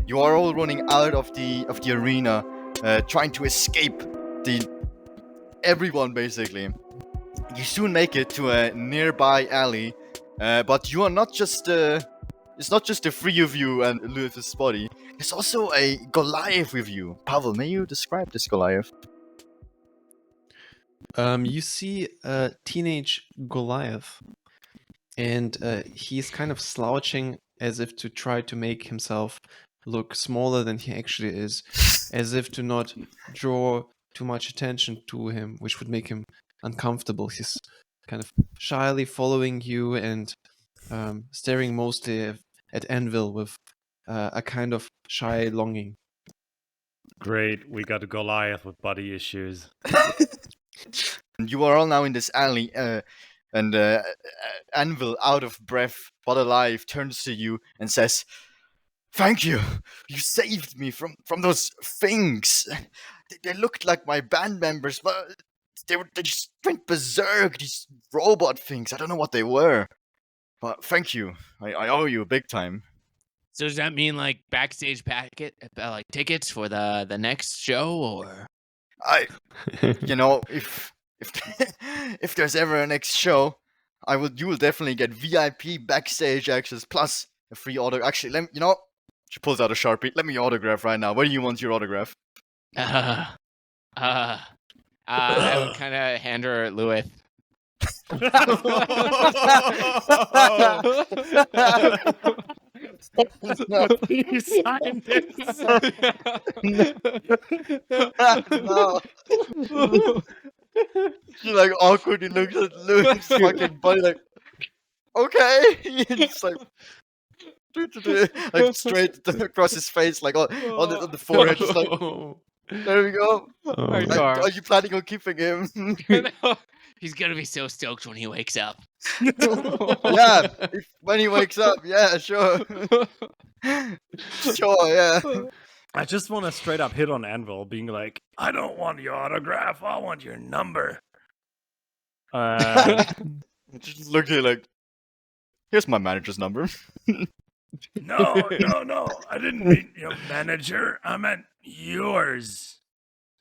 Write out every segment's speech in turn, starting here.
You are all running out of the arena, trying to escape everyone basically. You soon make it to a nearby alley, but you are not just it's not just the three of you and Lewis' body. There's also a Goliath with you. Pavel, may you describe this Goliath? You see a teenage Goliath, and he's kind of slouching as if to try to make himself look smaller than he actually is, as if to not draw too much attention to him, which would make him uncomfortable. He's kind of shyly following you and staring mostly at Anvil with a kind of shy longing. Great, we got a Goliath with body issues. You are all now in this alley, and Anvil, out of breath but alive, turns to you and says, "Thank you. You saved me from those things. They looked like my band members, but they just went berserk. These robot things. I don't know what they were. But thank you. I owe you big time." So does that mean like backstage like tickets for the next show, or? If there's ever a next show, you will definitely get VIP backstage access plus a free auto. Actually, she pulls out a Sharpie. Let me autograph right now. Where do you want your autograph? I would kind of hand her Lewis. You signed it. No. She like awkwardly looks at Louis' fucking body like, okay. It's like straight across his face, like on the forehead, just like, there we go. Are you planning on keeping him? He's gonna be so stoked when he wakes up. Yeah, when he wakes up, yeah, sure. Sure, yeah. I just want to straight up hit on Anvil, being like, I don't want your autograph, I want your number. Just looking like, here's my manager's number. No, I didn't mean your manager, I meant yours.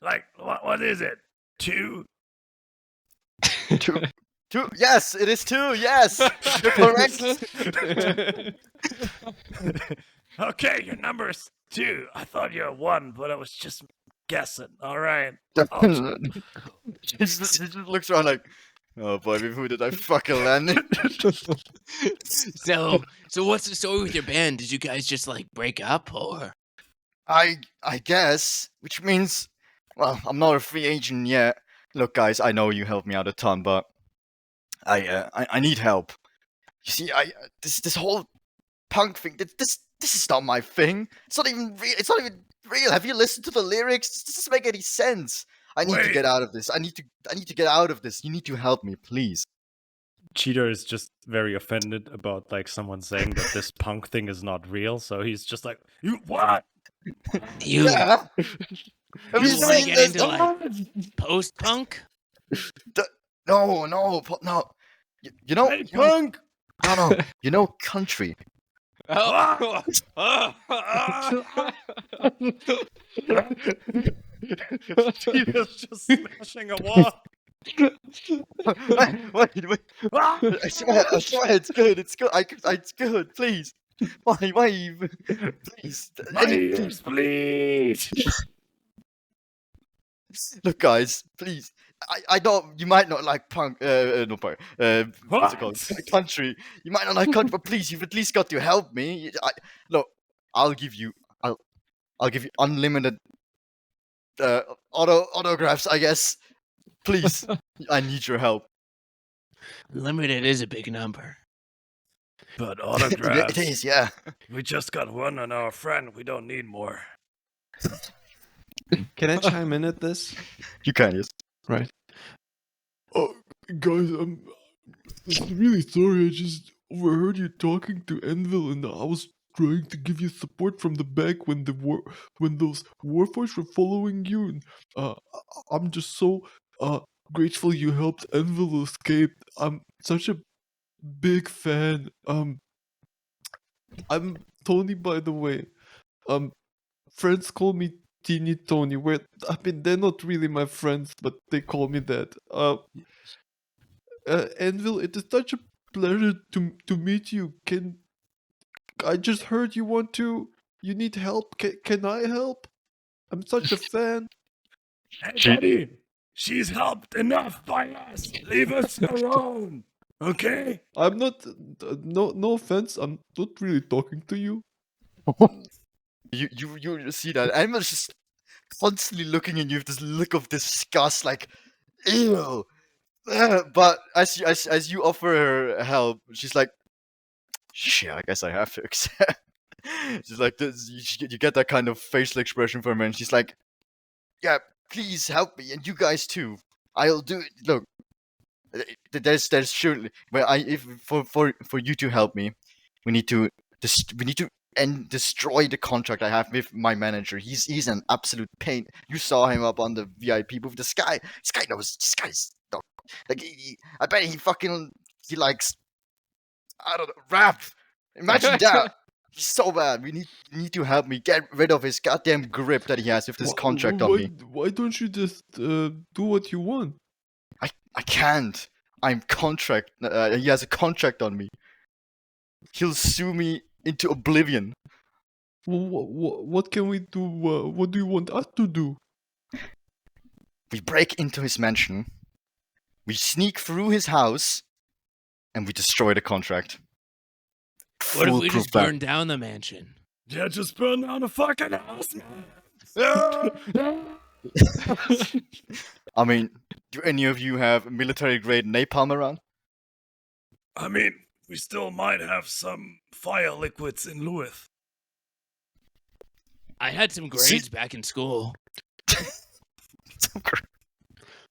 Like, what is it? 2? Two? Yes, it is 2. Yes, you're correct. Okay, your number is 2. I thought you were 1, but I was just guessing. All right. She just looks around like, oh boy, who did I fucking land? So what's the story with your band? Did you guys just like break up, or? I guess, which means, well, I'm not a free agent yet. Look, guys, I know you helped me out a ton, but I need help. You see, this whole punk thing, this is not my thing. It's not even real. It's not even real. Have you listened to the lyrics? This doesn't make any sense. I need to get out of this. I need to get out of this. You need to help me, please. Cheetor is just very offended about like someone saying that this punk thing is not real, so he's just like, "You what? Yeah. Have you want to seen get this? into like post-punk? No. You know, Hey, punk!" No. You know, country. Oh. Cheetor's just smashing a wall. Wait. I swear, it's good. It's good. Please. Why even? Please. Please. Look, guys, please. I know you might not like punk. No punk. What's it called? Country. You might not like country, but please, you've at least got to help me. Look, I'll give you unlimited autographs, I guess. Please, I need your help. Limited is a big number. But It autographs, is, yeah. we just got one on our friend. We don't need more. Can I chime in at this? You can, yes. Right. Oh, guys, I'm really sorry. I just overheard you talking to Anvil, and I was trying to give you support from the back when when those warforged were following you. And I'm just so grateful you helped Anvil escape. I'm such a big fan. I'm Tony, by the way. Friends call me Teeny Tony. I mean, they're not really my friends, but they call me that. Anvil, it is such a pleasure to meet you. I just heard you need help. Can I help? I'm such a fan. Hey, She- buddy, she's helped enough by us. Leave us alone, okay? I'm not. No offense. I'm not really talking to you. You see that? Emma's just constantly looking at you with this look of disgust, like, ew. But as you offer her help, she's like, shit, I guess I have to accept. She's like, this, you get that kind of facial expression from her, and she's like, yeah, please help me, and you guys too. I'll do it. Look, there's surely, well, if for you to help me, we need to and destroy the contract I have with my manager. He's an absolute pain. You saw him up on the VIP booth. This guy knows. This guy's no, like I bet he likes, I don't know, rap. Imagine that. He's so bad. We need to help me get rid of his goddamn grip that he has with this contract on me. Why don't you just do what you want? I can't. I'm contract. He has a contract on me. He'll sue me into oblivion. What can we do? What do you want us to do? We break into his mansion. We sneak through his house, and we destroy the contract. What if we Foolproof just plan. burn down the mansion? Yeah, just burn down the fucking house, man. I mean, do any of you have military-grade napalm around? I mean, we still might have some fire liquids in Lewis. I had some grades back in school.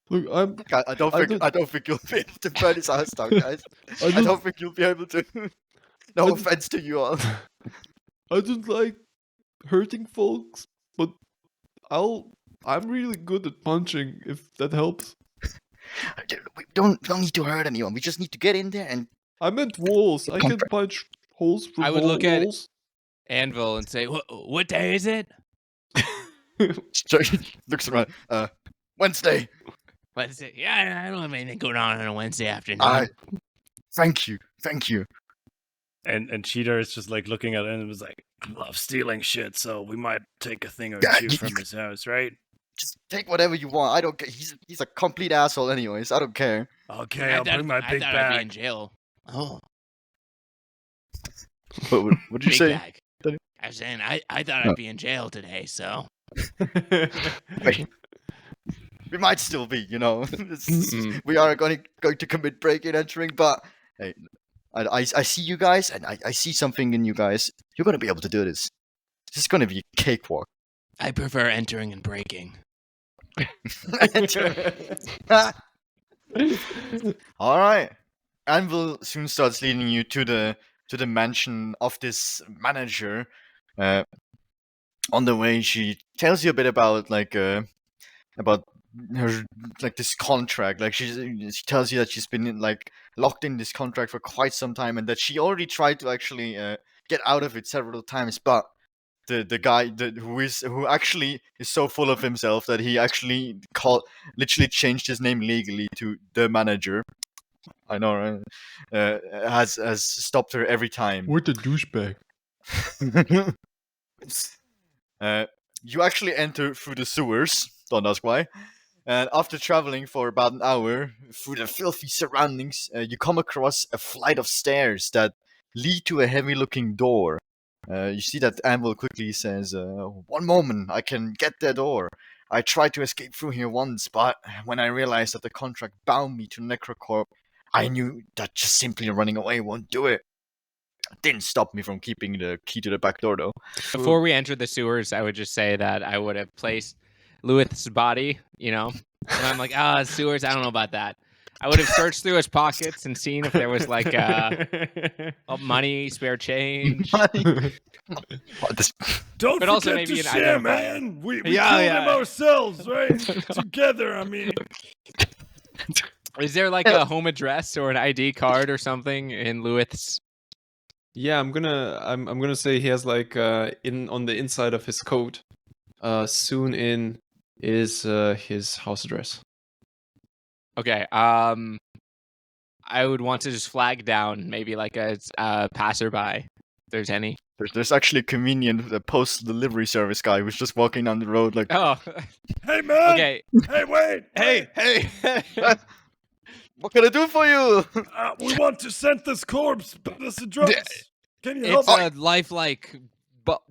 Look, I don't think you'll be able to burn his house down, guys. I don't think you'll be able to. No offense to you all. I don't like hurting folks, but I'm really good at punching, if that helps. We don't need to hurt anyone. We just need to get in there and. I meant walls. I can punch holes through I would look at walls. Anvil and say, what day is it? So he looks around. Wednesday. Wednesday. Yeah, I don't have anything going on a Wednesday afternoon. Thank you. And Cheater is just like looking at it and was like, I love stealing shit, so we might take a thing or Yeah, two from his house, right? Just take whatever you want. I don't care. He's a complete asshole, anyways. I don't care. Okay, I'll bring my big I thought I'd be in bag. jail. Oh, What did you big say? bag. Danny? I was saying I thought I'd be in jail today, so Wait. We might still be, you know. We are going to commit break-in entering, but hey, I see you guys, and I see something in you guys. You're going to be able to do this. This is going to be a cakewalk. I prefer entering and breaking. All right. Anvil soon starts leading you to the mansion of this manager. On the way, she tells you a bit about about her this contract. Like she tells you that she's been locked in this contract for quite some time, and that she already tried to actually get out of it several times, but the guy who actually is so full of himself that he actually literally changed his name legally to the manager. I know, right? Has stopped her every time. What a douchebag. You actually enter through the sewers. Don't ask why. And after traveling for about an hour through the filthy surroundings, you come across a flight of stairs that lead to a heavy-looking door. You see that Anvil quickly says, "One moment, I can get that door. I tried to escape through here once, but when I realized that the contract bound me to Necrocorp, I knew that just simply running away won't do it. Didn't stop me from keeping the key to the back door, though. Before we entered the sewers, I would just say that I would have placed Lewith's body, and I'm like, sewers, I don't know about that. I would have searched through his pockets and seen if there was like money, spare change. Money. Don't But also forget maybe to an share, identifier. man. We Yeah, killed yeah. him ourselves, right? Together, I mean. Is there like a home address or an ID card or something in Lewith's? Yeah, I'm gonna say he has like on the inside of his coat. Soon in is his house address. Okay. I would want to just flag down maybe like a passerby, if there's any. There's actually a convenient post delivery service guy who's just walking down the road like, Oh, Hey, man. okay. Hey, wait. Hey. what can I do for you? We want to send this corpse back as a drugs. Can you help It's us? a lifelike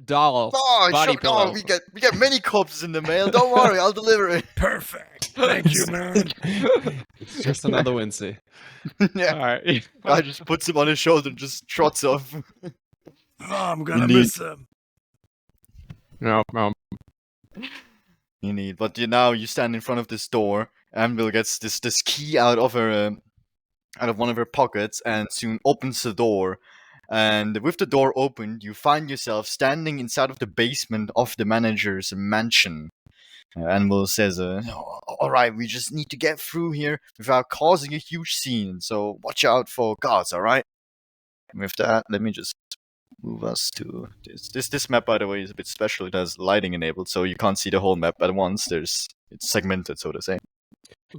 doll Oh, body sure. pillow. Oh, we get many corpses in the mail. Don't worry, I'll deliver it. Perfect. Thank you, man. It's just another Wednesday. Yeah. All right. Guy just puts him on his shoulder and just trots off. Oh, I'm gonna Indeed. miss him. No. You need, but now you stand in front of this door. Anvil gets this key out of one of her pockets and soon opens the door. And with the door opened, you find yourself standing inside of the basement of the manager's mansion. Anvil says, "All right, we just need to get through here without causing a huge scene. So watch out for guards, all right?" And with that, let me just move us to this map. By the way, is a bit special. It has lighting enabled, so you can't see the whole map at once. It's segmented, so to say.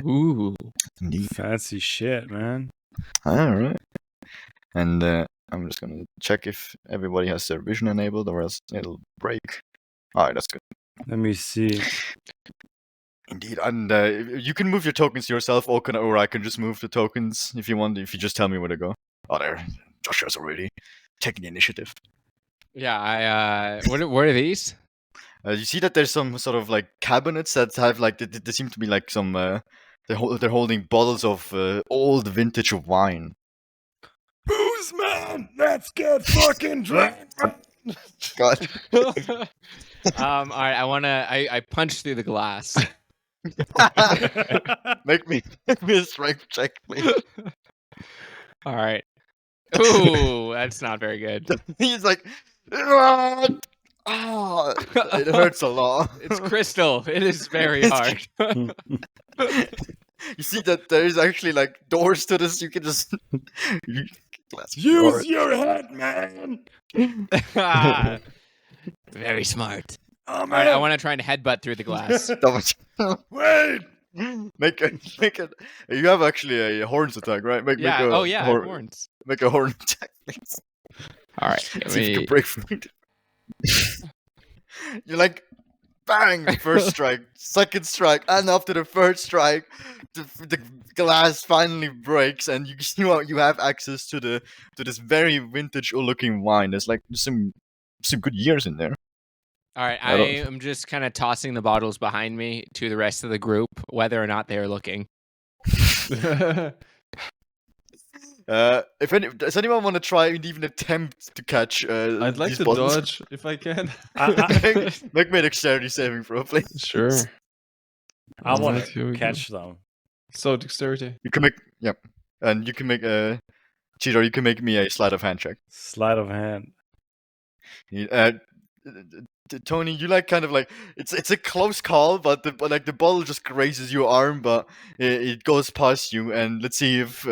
Ooh. Indeed. Fancy shit, man. All right. And I'm just gonna check if everybody has their vision enabled, or else it'll break. All right, that's good. Let me see. Indeed, and you can move your tokens yourself, or I can just move the tokens if you want. If you just tell me where to go. Oh, there, Joshua's already taking the initiative. Yeah. What are these? You see that there's some sort of like cabinets that have like there seem to be like some they're holding bottles of old vintage wine. Booze, man. Let's get fucking drunk. God. All right. I punch through the glass. make me a strength check, please. All right. Ooh, that's not very good. He's like, "Ah, it hurts a lot." It's crystal. It is very hard. You see that there is actually like doors to this. You can just Use your head, man. Very smart. Oh, All man. right, I want to try and headbutt through the glass. Wait. Make it. You have actually a horns attack, right? Make a horns. Make a horn attack, please. All right, See if you can break through. You're like, bang! First strike, second strike, and after the third strike, the glass finally breaks, and you have access to this very vintage-looking wine. There's like some good years in there. All right, I am just kind of tossing the bottles behind me to the rest of the group, whether or not they are looking. Does anyone want to try and even attempt to catch? I'd like these to bottles? dodge if I can. Make me a dexterity saving throw, please. Sure. I want Alright, here to we catch them. So dexterity. You can make and you can make a cheater. You can make me a sleight of hand check. Sleight of hand. Tony, you like kind of like it's a close call, but the bottle just grazes your arm, but it goes past you, and let's see if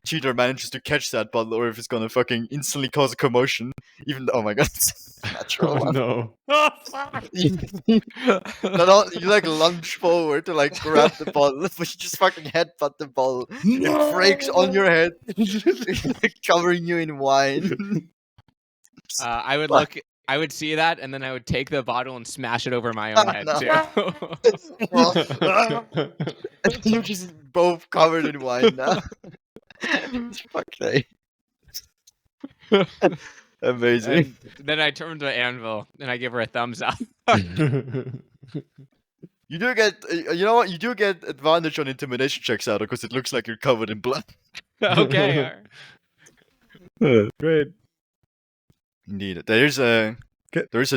cheater manages to catch that bottle, or if it's gonna fucking instantly cause a commotion. Even oh my god, it's a natural one. No. Oh, fuck. You like lunge forward to like grab the bottle, but you just fucking headbutt the bottle. No! It breaks on your head, covering you in wine. I would look. I would see that, and then I would take the bottle and smash it over my own head No. too. You're just both covered in wine now. Fuck me. Amazing. And then I turn to Anvil and I give her a thumbs up. You do get, you know what? You do get advantage on intimidation checks out because it looks like you're covered in blood. Okay. Great. Indeed, there's a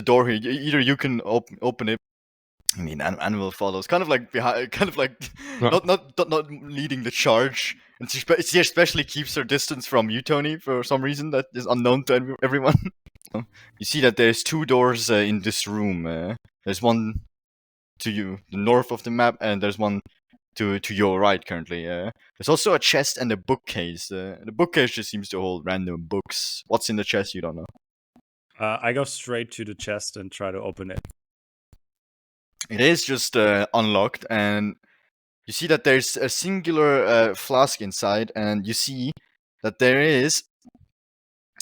door here. Either you can open it. I mean, Anvil follows, kind of like behind, kind of like not leading the charge, and she especially keeps her distance from you, Tony, for some reason that is unknown to everyone. You see that there's 2 doors in this room. There's one to the north of the map, and there's one to your right currently. There's also a chest and a bookcase. The bookcase just seems to hold random books. What's in the chest, you don't know. I go straight to the chest and try to open it. It is just unlocked, and you see that there's a singular flask inside, and you see that there is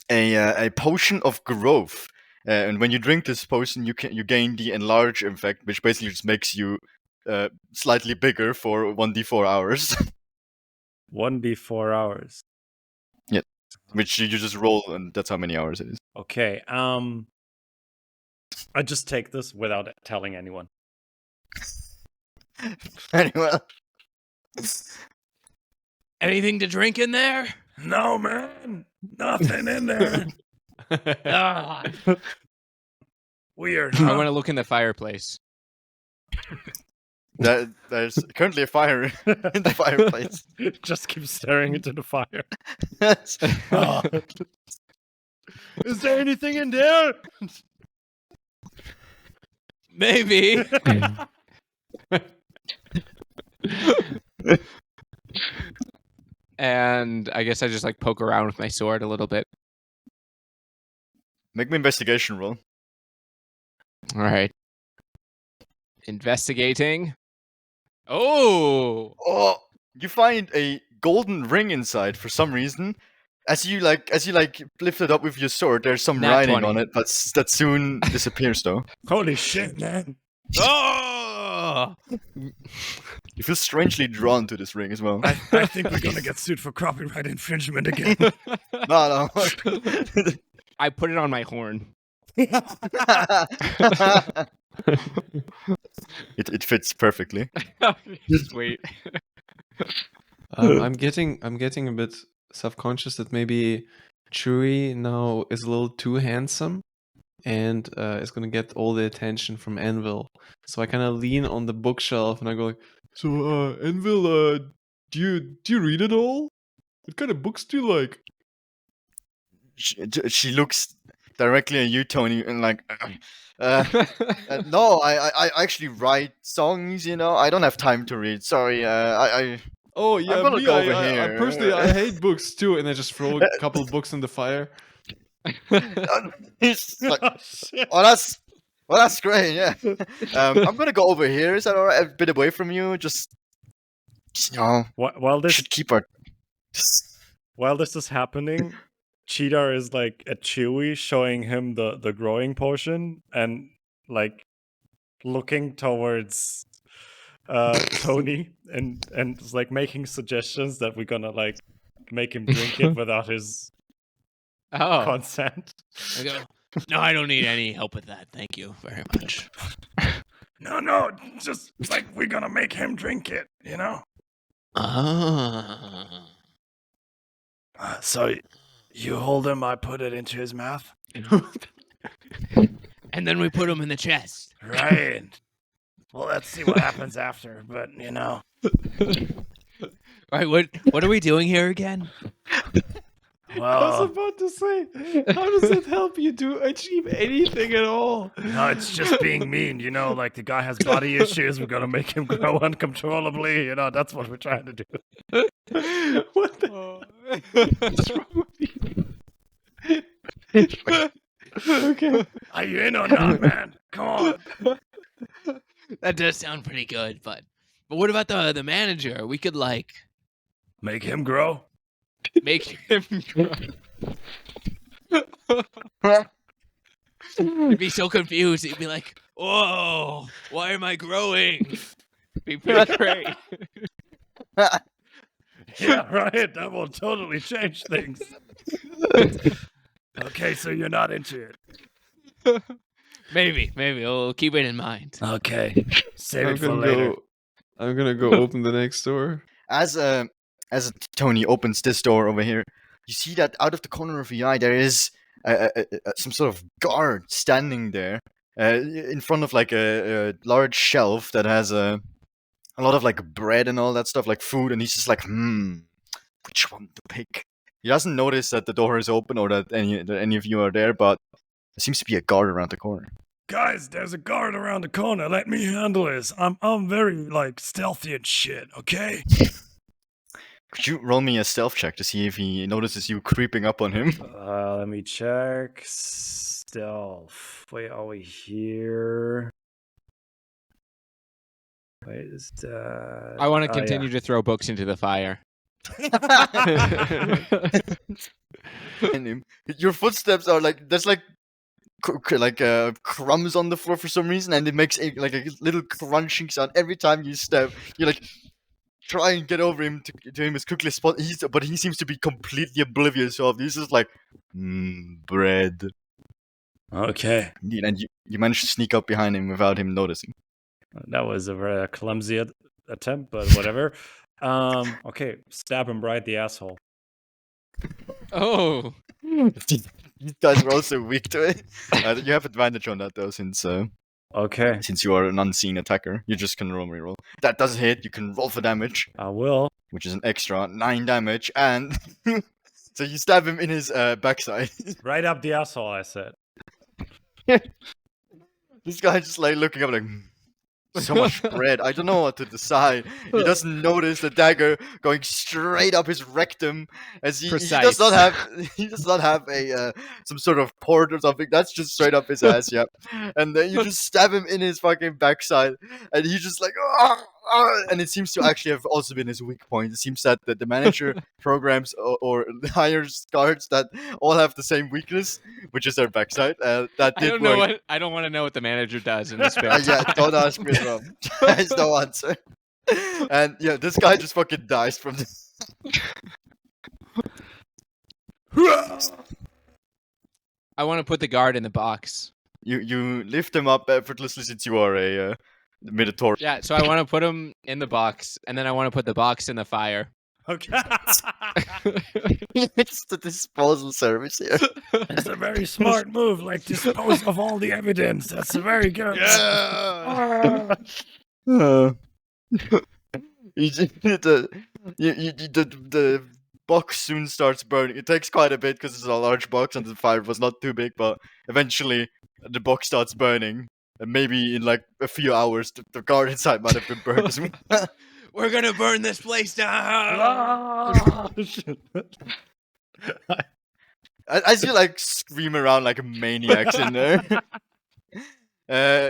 a potion of growth. And when you drink this potion, you gain the enlarge effect, which basically just makes you slightly bigger for 1d4 hours. 1d4 hours. Yeah, which you just roll, and that's how many hours it is. Okay. I just take this without telling anyone. Very well. Anything to drink in there? No, man. Nothing in there. Ah. Weird, I huh? want to look in the fireplace. There's currently a fire in the fireplace. Just keep staring into the fire. Oh, Is there anything in there? Maybe. And I guess I just like poke around with my sword a little bit. Make me investigation roll. All right. Investigating. Oh. Oh, you find a golden ring inside for some reason. As you lift it up with your sword, there's some Nat writing 20. on it, but that soon disappears though. holy shit, man. Oh. You feel strangely drawn to this ring as well. I think we're gonna get sued for copyright infringement again. No. I put it on my horn. It fits perfectly. Sweet. I'm getting a bit self-conscious that maybe Chewie now is a little too handsome and is gonna get all the attention from Anvil. So I kind of lean on the bookshelf and I go like, "So, Anvil, do you read it all? What kind of books do you like?" She looks directly at you, Tony, and like, no, I actually write songs. I don't have time to read. Sorry, Oh yeah, gonna me, go I, over I, I here. personally I hate books too, and I just throw a couple of books in the fire. He's like, Oh, shit. that's great. Yeah, I'm gonna go over here. Is that alright? A bit away from you, just While we this should keep our. while this is happening, Cheetah is like at Chewie, showing him the growing potion and like looking towards Tony and is like making suggestions that we're gonna like make him drink it without his Oh. consent. I go, no, I don't need any help with that. Thank you very much. No, just like we're gonna make him drink it, Ah. So you hold him, I put it into his mouth. And then we put him in the chest. Right. Well, let's see what happens after, but All right, what are we doing here again? I was well, about to say, how does it help you to achieve anything at all? no, it's just being mean, like the guy has body issues, we're gonna make him grow uncontrollably, that's what we're trying to do. What the? What's wrong with you? Okay. Are you in or not, man? Come on. That does sound pretty good, but what about the manager? We could like Make him grow? make him He'd be so confused. He'd be like, "Whoa, why am I growing?" Be pretty great. Yeah, right. That will totally change things. Okay, so you're not into it. Maybe we'll keep it in mind. Okay. Save I'm it for gonna later. I'm gonna go open the next door. As Tony opens this door over here, you see that out of the corner of your eye there is some sort of guard standing there in front of like a large shelf that has a lot of like bread and all that stuff, like food, and he's just like, which one to pick? He doesn't notice that the door is open or that any of you are there, but there seems to be a guard around the corner. Guys, there's a guard around the corner. Let me handle this. I'm very like stealthy and shit. Okay. Could you roll me a stealth check to see if he notices you creeping up on him? Let me check. Stealth. Wait, are we here? Wait, is that... I want to Oh, yeah. continue to throw books into the fire. And your footsteps are like there's like crumbs on the floor for some reason, and it makes a little crunching sound every time you step. You like try and get over him to him as quickly as possible, but he seems to be completely oblivious of this. He's just like bread. Okay. Indeed, and you manage to sneak up behind him without him noticing. That was a very clumsy attempt, but whatever. Okay, stab him right the asshole. Oh. These guys are also weak to it. You have advantage on that though, since Okay, you are an unseen attacker. You just can roll. That does hit. You can roll for damage, I will. which is an extra 9 damage, and so you stab him in his backside. Right up the asshole, I said. This guy just like looking up like. So much bread. I don't know what to decide. He doesn't notice the dagger going straight up his rectum, as he does Precise. not have a some sort of port or something. That's just straight up his ass. Yeah, and then you just stab him in his fucking backside, and he just like and it seems to actually have also been his weak point. It seems that the manager programs or hires guards that all have the same weakness, which is their backside. That I did don't work. know I don't want to know what the manager does in this spare Yeah, time. don't ask me, bro. There's no answer. And yeah, this guy just fucking dies from this. I want to put the guard in the box. You lift him up effortlessly since you are a Minotaur. Yeah, so I want to put him in the box, and then I want to put the box in the fire. Okay. It's the disposal service here. It's a very smart move. Like dispose of all the evidence. That's a very good. The box soon starts burning. It takes quite a bit because it's a large box and the fire was not too big, but eventually the box starts burning. And maybe in like a few hours, the guard inside might have been burned as well. We're gonna burn this place down. As you like scream around like maniacs in there,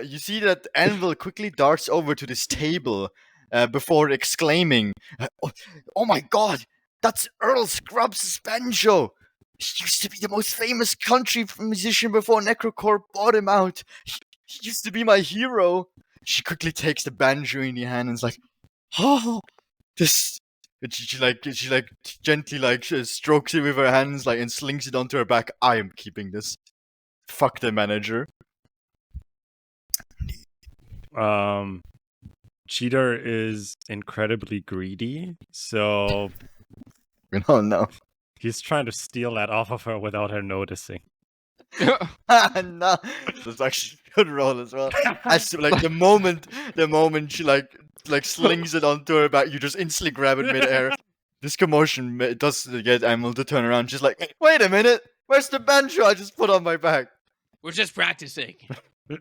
you see that Anvil quickly darts over to this table before exclaiming, "Oh my god, that's Earl Scrubs' banjo! He used to be the most famous country musician before Necrocorp bought him out. He used to be my hero." She quickly takes the banjo in her hand and is like, "Oh, this." And she gently strokes it with her hands and slings it onto her back. "I am keeping this. Fuck the manager." Cheater is incredibly greedy, so Oh no. he's trying to steal that off of her without her noticing. No, that's actually a good roll as well. As to, the moment she slings it onto her back, you just instantly grab it midair. This commotion does get Emil to turn around. She's like, "Wait a minute, where's the banjo I just put on my back?" We're just practicing.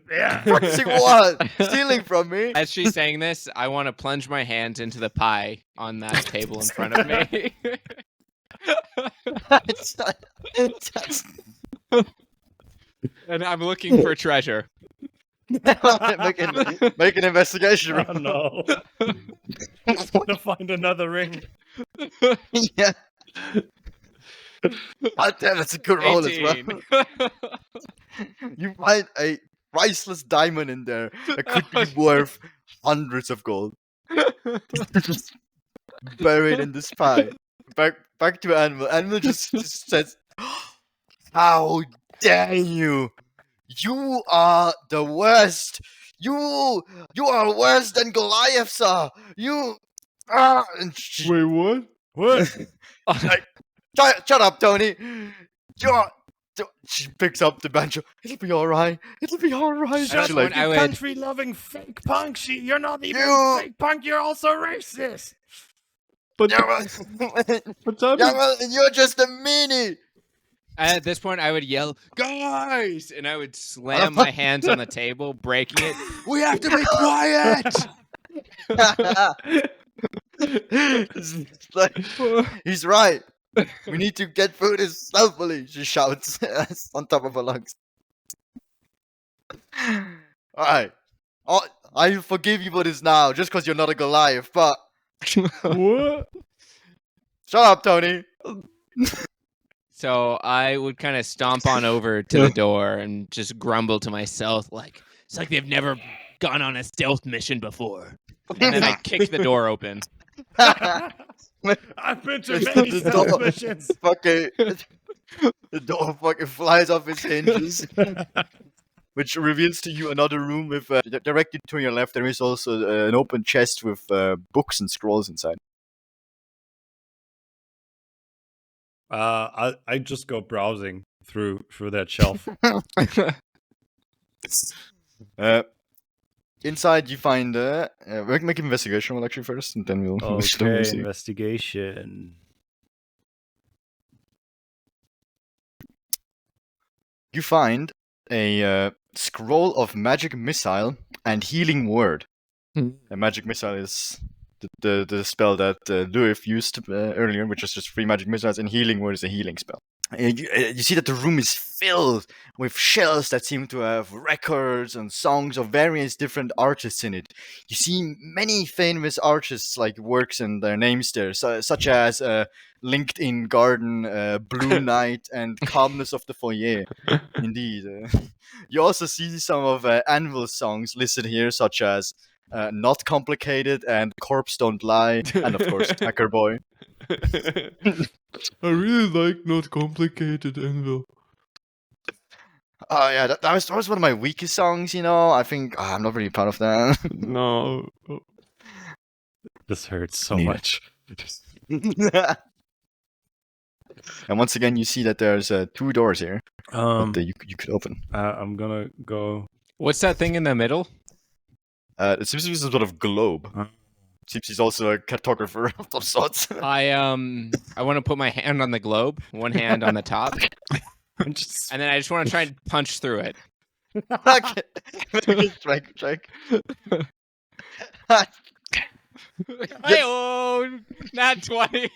Yeah. Practicing what? Stealing from me? As she's saying this, I want to plunge my hands into the pie on that table in front of me. And I'm looking for treasure. Make an investigation Oh roll. no. He's gonna find another ring. Yeah. Oh, damn, that's a good roll as well. 18. You find a priceless diamond in there that could be worth hundreds of gold. Just buried in this pie. Back to Anvil. Anvil just says, "How dare you! You are the worst! You are worse than Goliath, sir! You and she, Wait, what? What? shut up, Tony! She picks up the banjo. It'll be all right. It'll be all right. Shut She up, like, you I would- country-loving fake punk. You're not even You- fake punk. You're also racist. But, yeah, well, but Tommy, yeah, well, you're just a meanie. At this point, I would yell, "Guys!" and I would slam my hands on the table, breaking it. We have to be quiet. It's like, he's right. We need to get through this stealthily. She shouts on top of her lungs. All right. Oh, I forgive you for this now, just because you're not a Goliath. But what? shut up, Tony. So I would kind of stomp on over to the door and just grumble to myself, like, it's like they've never gone on a stealth mission before. And then I kick the door open. I've been to many The stealth door. missions. Fucking, the door fucking flies off its hinges, which reveals to you another room with directly to your left. There is also an open chest with books and scrolls inside. I just go browsing through that shelf. Inside you find make an investigation roll actually first, and then we'll Okay, see. investigation. You find a scroll of magic missile and healing word. A magic missile is the spell that Louis used earlier, which is just 3 magic missiles, and healing word is a healing spell. You see that the room is filled with shelves that seem to have records and songs of various different artists in it. You see many famous artists like works and their names there, such as LinkedIn Garden, Blue Night, and Calmness of the Foyer. Indeed. You also see some of Anvil songs listed here, such as Not Complicated and Corpse Don't Lie, and of course Hacker Boy. I really like Not Complicated, Anvil. Oh yeah, that was one of my weakest songs, you know. I think I'm not really proud of that. No. This hurts so Neither. much. And once again, you see that there's 2 doors here that you could open. I'm gonna go. What's that thing in the middle? It seems to be some sort of globe. Seems he's also a cartographer of some sorts. I want to put my hand on the globe, one hand on the top, Just- and then I just want to try and punch through it. Okay. Strike. Hey-oh! Not 20.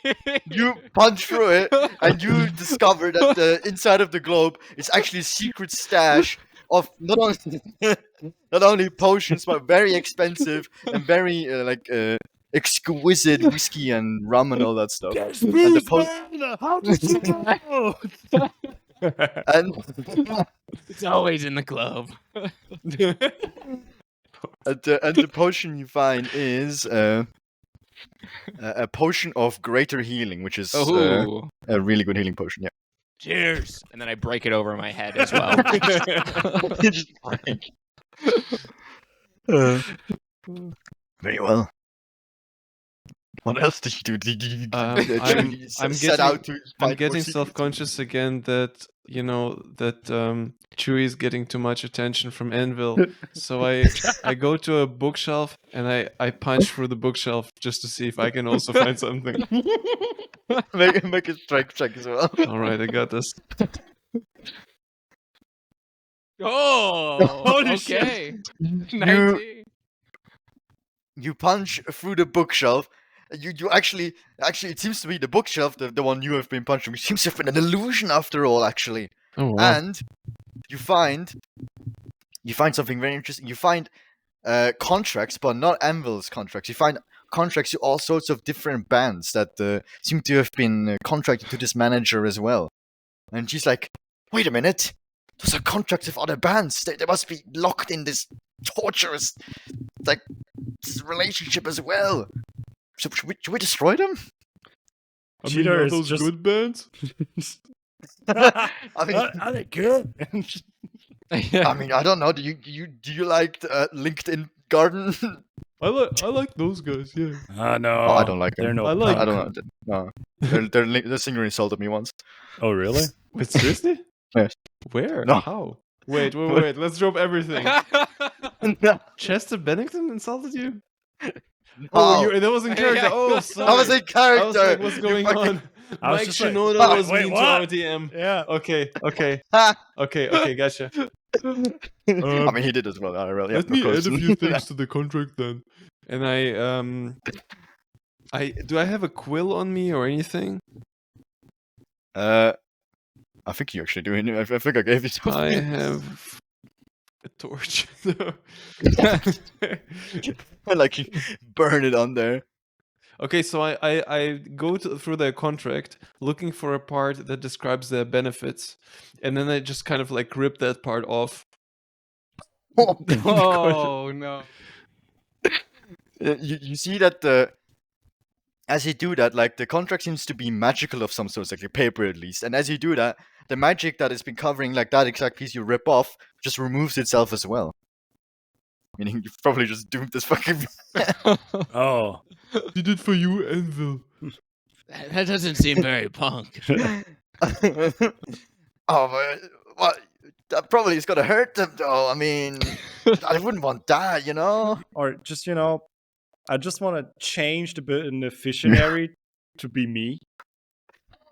You punch through it, and you discover that the inside of the globe is actually a secret stash of not only potions, but very expensive and very exquisite whiskey and rum and all that stuff. Yes, And please, the man. How did you know? and It's always in the globe. and the potion you find is a potion of greater healing, which is Oh, a really good healing potion. Yeah. cheers! And then I break it over my head as well. Just break. Very well. What else did you do? Did you actually I'm set getting- out to I'm find more getting secrets? self-conscious again that Chewie is getting too much attention from Anvil. So I go to a bookshelf and I punch through the bookshelf just to see if I can also find something. make a strike check as well. All right, I got this. Oh, Holy okay. You 19. you punch through the bookshelf. You actually it seems to be the bookshelf, the one you have been punching, which seems to have been an illusion after all, actually. Oh wow. And you find something very interesting. You find contracts, but not Anvil's contracts. You find contracts to all sorts of different bands that seem to have been contracted to this manager as well. And she's like, wait a minute, those are contracts with other bands. They must be locked in this torturous, like, this relationship as well. So should we destroy them? Cheater are is those just- good bands? I mean, Are they good? I mean, I don't know. Do you like LinkedIn Garden? I like those guys. Yeah. No. Oh, I don't like They're them. no I like- I punk. don't know. No, their singer insulted me once. Oh, really? Wait, seriously? Yes. Where? No. How? Wait. Let's drop everything. No. Chester Bennington insulted you? No. Oh, that was in character. Yeah. Oh, I sorry. was a character. I was like, what's You going fucking- on? I was Mike just like, Shinoda "Ah, was wait, mean what?" to our DM. Yeah. Okay, Ha! gotcha. I mean, he did as well. IRL. Yeah, Let of me course. add a few things to the contract then. And do I have a quill on me or anything? I think you actually do. I think I gave you something. I have a torch. Like you burn it on there. Okay, so I go through their contract looking for a part that describes their benefits, and then I just kind of like rip that part off. Oh no. You see that as you do that, like the contract seems to be magical of some sort, like your paper at least. And as you do that, the magic that has been covering like that exact piece you rip off just removes itself as well. Meaning you've probably just doomed this fucking. Oh. Did it for you, Anvil. That doesn't seem very punk. Oh, but what? That probably is gonna hurt them, though. I mean, I wouldn't want that, you know. Or just, I just want to change the beneficiary to be me.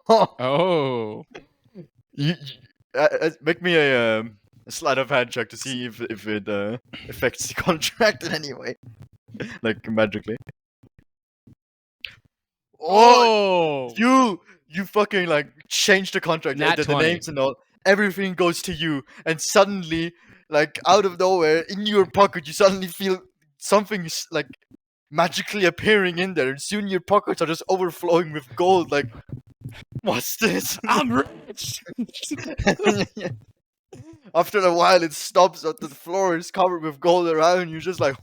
Oh. Make me a sleight of hand check to see if it affects the contract in any way, like magically. Oh, you fucking like change the contract, Nat the 20. names and all. Everything goes to you, and suddenly, like out of nowhere, in your pocket, you suddenly feel something like magically appearing in there, and soon your pockets are just overflowing with gold. Like, what's this? I'm rich. After a while, it stops. That the floor is covered with gold around you. Just like,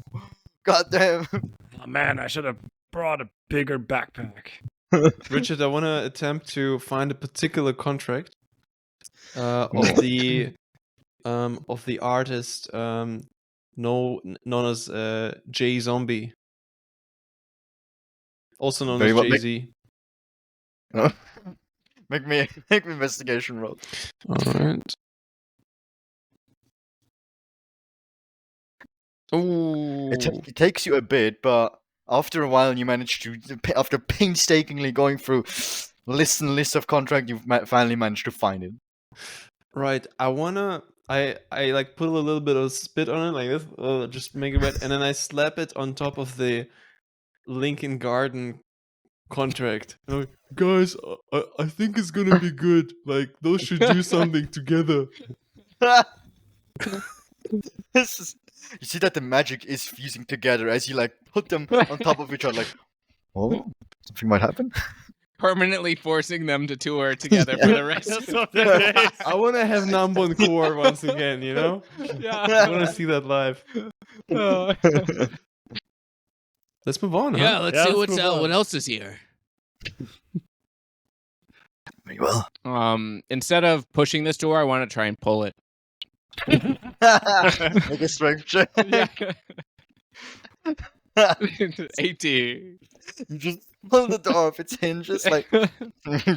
God damn. Oh man, I should have brought a bigger backpack. Richard, I want to attempt to find a particular contract of the artist known as J Zombie, also known Very as well, Jay Z. Make me investigation roll. All right. Ooh. It takes you a bit, but after a while, you manage to, after painstakingly going through lists and lists of contract, you've finally managed to find it. Right. I like put a little bit of spit on it like this, just make it wet, and then I slap it on top of the Lincoln Garden contract. And I'm like, guys, I think it's gonna be good. Like those should do something together. This is, you see that the magic is fusing together as you like put them on top of each other. Like, oh, something might happen. Permanently forcing them to tour together for the rest of what their it days. I want to have Nambon Core once again. You know, I Yeah. want to see that live. Oh. Let's move on. Yeah, Huh? let's Yeah, see let's what's move out. on. What else is here? Very well. Instead of pushing this door, I want to try and pull it. Make a strength check. Yeah. 80. You just pull the door off its hinges, like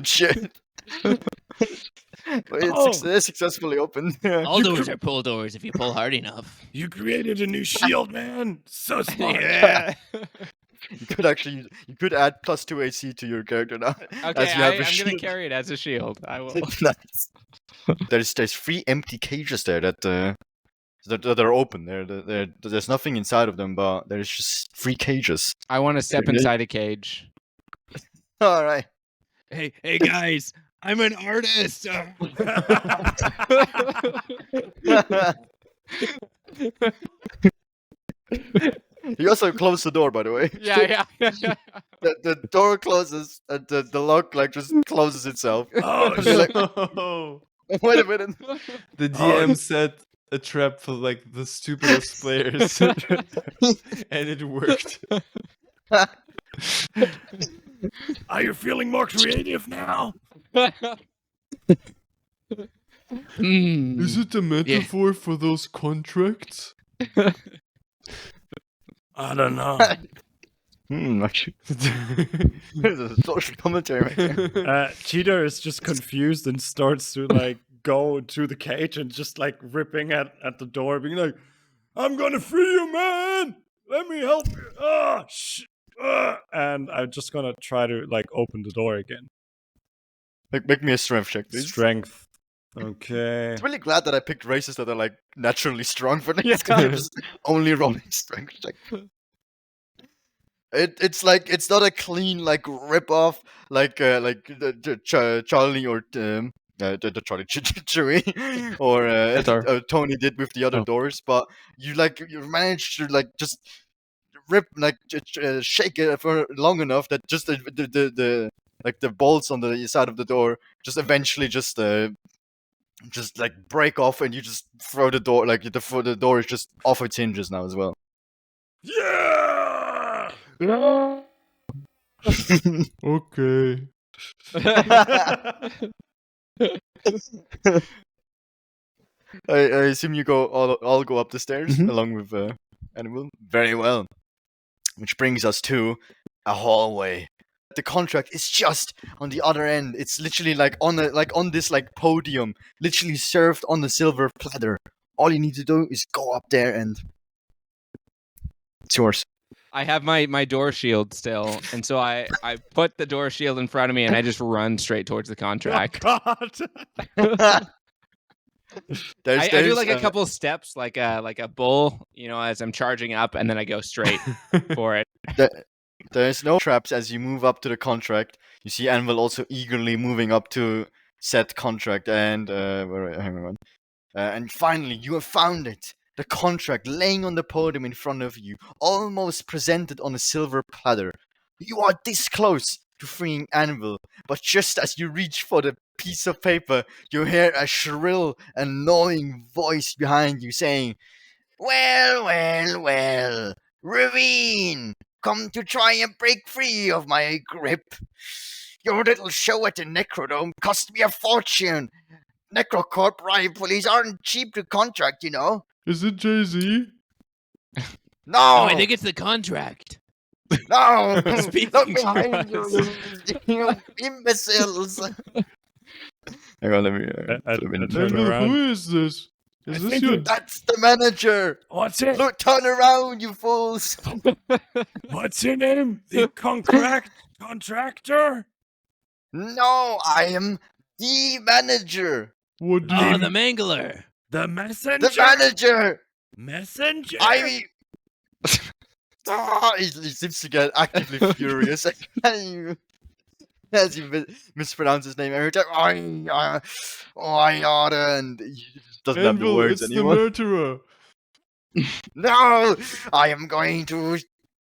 shit. But it's successfully opened. All doors are pull doors if you pull hard enough. You created a new shield, man. So smart. Yeah. You could add +2 AC to your character now. Okay, as you have a I'm gonna shield. carry it as a shield. I will. Nice. There's 3 empty cages there that are open. There's nothing inside of them, but there's just 3 cages. I want to step Really? inside a cage. All right. Hey guys, I'm an artist. You also close the door, by the way. Yeah. The door closes and the lock like just closes itself. Oh, You're like, No. wait a minute. The DM set a trap for like the stupidest players, and it worked. Are you feeling more creative now? Is it a metaphor for those contracts? I don't know. Actually, there's a social commentary right there. Cheetah is just confused and starts to like go to the cage and just like ripping at the door, being like, "I'm gonna free you, man! Let me help you!" And I'm just gonna try to like open the door again. Make me a strength check, please. Strength. Okay. I'm really glad that I picked races that are like naturally strong for this. Yeah. 'Cause you're just only rolling strength check. It's like it's not a clean like rip off like Charlie or the Charlie Chewie or Guitar. Tony did with the other Oh. doors, but you managed to like just rip like shake it for long enough that just the like the bolts on the side of the door just eventually just like break off, and you just throw the door like the door is just off its hinges now as well. Yeah! Okay. I assume you all go up the stairs Mhm. along with Anvil. Very well. Which brings us to a hallway. The contract is just on the other end. It's literally like on this like podium, literally served on the silver platter. All you need to do is go up there and it's yours. I have my door shield still, and so I put the door shield in front of me, and I just run straight towards the contract. Oh, God. There's, I do like a couple steps, like a bull, as I'm charging up, and then I go straight for it. There's no traps as you move up to the contract. You see Anvil also eagerly moving up to said contract, and hang on. And finally, you have found it. The contract laying on the podium in front of you, almost presented on a silver platter. You are this close to freeing Anvil, but just as you reach for the piece of paper, you hear a shrill, annoying voice behind you saying, Well, Ravine, come to try and break free of my grip. Your little show at the Necrodome cost me a fortune. Necrocorp rifles aren't cheap to contract, you know. Is it Jay-Z? No, I think it's the contract. no, Speaking look to behind us. you imbeciles. Hang on, let me. I turn turn Anvil, around. who is this? Is this think your... That's the manager. What's it? Look, turn around, you fools. What's your name? The contractor? No, I am the manager. What do Oh, you... the mangler. The messenger? The manager. Messenger? I. He seems to get actively furious as you mispronounce his name every time. I oughta, and he just doesn't have the Anvil, words it's anymore. the murderer. No, I am going to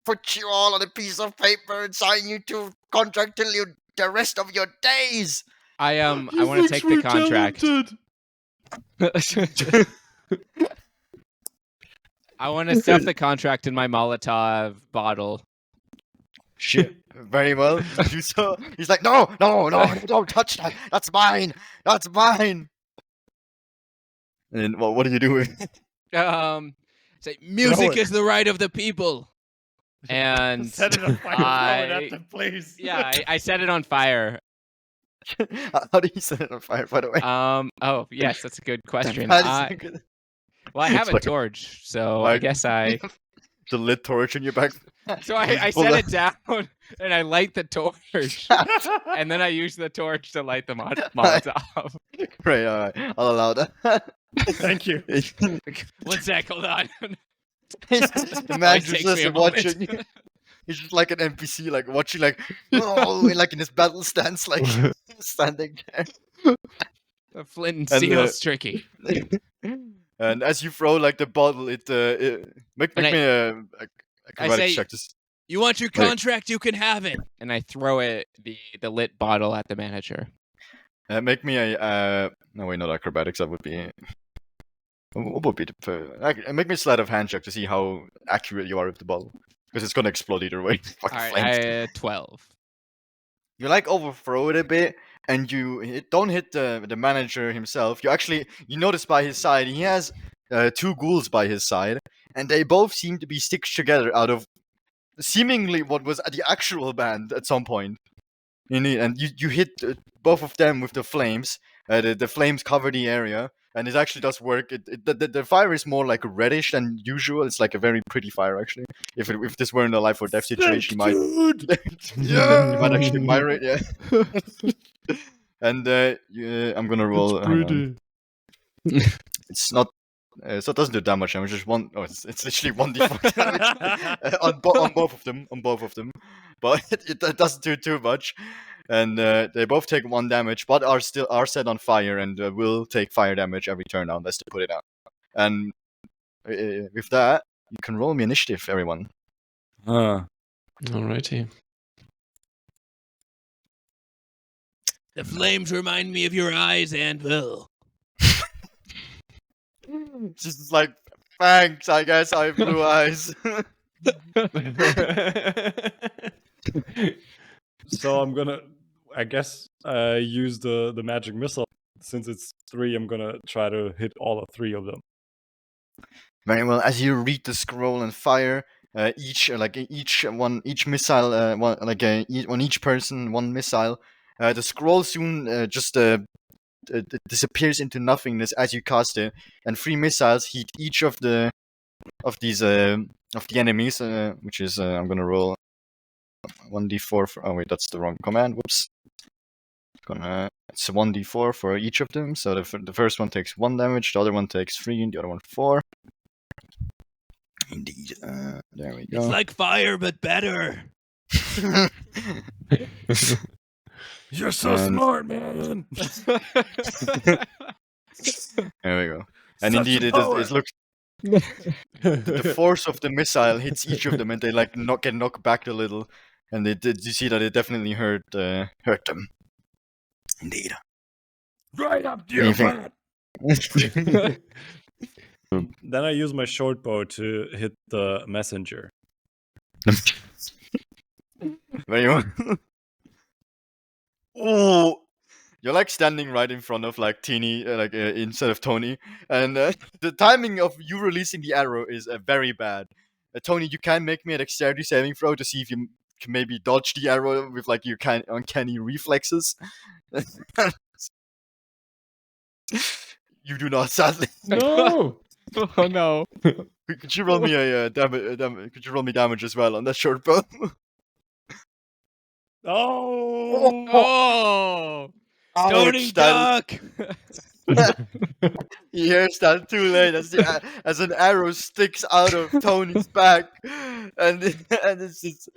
put you all on a piece of paper and sign you to contract till the rest of your days. I He want to thinks take the we're contract. talented. I want to stuff the contract in my Molotov bottle. Shit. Very well. You so he's like, no, don't touch that. That's mine. That's mine. And what do you do with it? Say music it. is the right of the people. And Set it on fire. Throw it I- at them, please. yeah, I set it on fire. How do you set it on fire, by the way? Oh yes, that's a good question. How does it get- Well, I have It's a like- torch, so like- I guess I. the lit torch in your back. So I Pull set the- it down and I light the torch, and then I use the torch to light the Molotov. Great, alright. I'll allow that. Thank you. One sec, hold on. The It man just takes me a listen, moment. watching you. He's just like an NPC, like watching, like, oh, like in his battle stance, like standing there. A flint and And, steel's tricky. And as you throw like the bottle, it make And me a acrobatics say- check. You want your Wait. contract? You can have it. And I throw it the lit bottle at the manager. Make me a no wait, not acrobatics. That would be. What would be make me a sleight of hand check to see how accurate you are with the bottle, because it's gonna explode either way. All Fucking right, flames. 12. You like overthrow it a bit, and you don't hit the manager himself. You notice by his side he has two ghouls by his side, and they both seem to be stitched together out of seemingly what was the actual band at some point. And you hit both of them with the flames, The flames cover the area, and it actually does work. The fire is more like reddish than usual. It's like a very pretty fire, actually. If this were in a life or death situation, you might you might actually admire it. Yeah. And I'm gonna roll. It's not. So it doesn't do damage. I'm just one. Oh, it's literally 1d4 damage on both of them. On both of them, but it doesn't do too much. And they both take 1 damage, but are set on fire and will take fire damage every turn now, unless they put it out. And with that, you can roll me initiative, everyone. Alrighty. The flames remind me of your eyes, Anvil. Just like, thanks. I guess I have blue eyes. So I'm gonna, I guess, use the magic missile. Since it's 3, I'm gonna try to hit all 3 of them. Very well. As you read the scroll and fire, each missile, on each person 1 missile. The scroll soon just disappears into nothingness as you cast it, and 3 missiles hit each of the enemies, which is I'm gonna roll 1d4 for. Oh wait, that's the wrong command. Whoops. It's 1d4 for each of them. So the first one takes 1 damage, the other one takes 3, and the other one 4. Indeed. There we go. It's like fire, but better. You're so smart, man. There we go. And Such indeed, a it power. looks. The force of the missile hits each of them, and they like get knocked back a little. And you see that it definitely hurt them. Indeed. Right up to your Anything- butt. Then I use my short bow to hit the messenger. Very well. Oh, you're like standing right in front of like Teeny, instead of Tony, and the timing of you releasing the arrow is very bad. Tony, you can make me a dexterity saving throw to see if you can maybe dodge the arrow with like your uncanny reflexes. You do not, sadly. No. Oh no. Could you roll me a damage? Could you roll me damage as well on that short bow? Oh! Oh, Tony Ouch, that- Duck. He hears that too late as an arrow sticks out of Tony's back, and it's just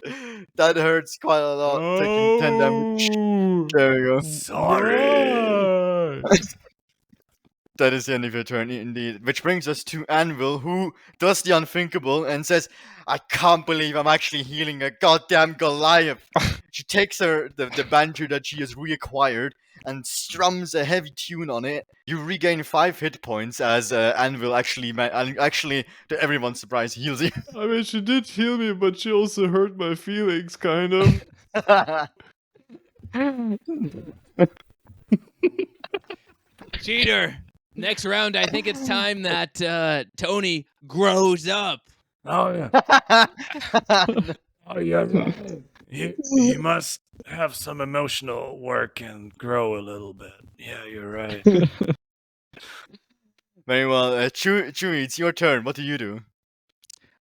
that hurts quite a lot, taking 10 damage. There we go. Sorry. That is the end of your turn, indeed. Which brings us to Anvil, who does the unthinkable and says, "I can't believe I'm actually healing a goddamn Goliath." She takes the banjo that she has reacquired and strums a heavy tune on it. You regain 5 hit points as Anvil actually, to everyone's surprise, heals you. I mean, she did heal me, but she also hurt my feelings, kind of. Cheater. Next round, I think it's time that Tony grows up. Oh yeah. Oh yeah. He must have some emotional work and grow a little bit. Yeah, you're right. Very well. Chewie, it's your turn. What do you do?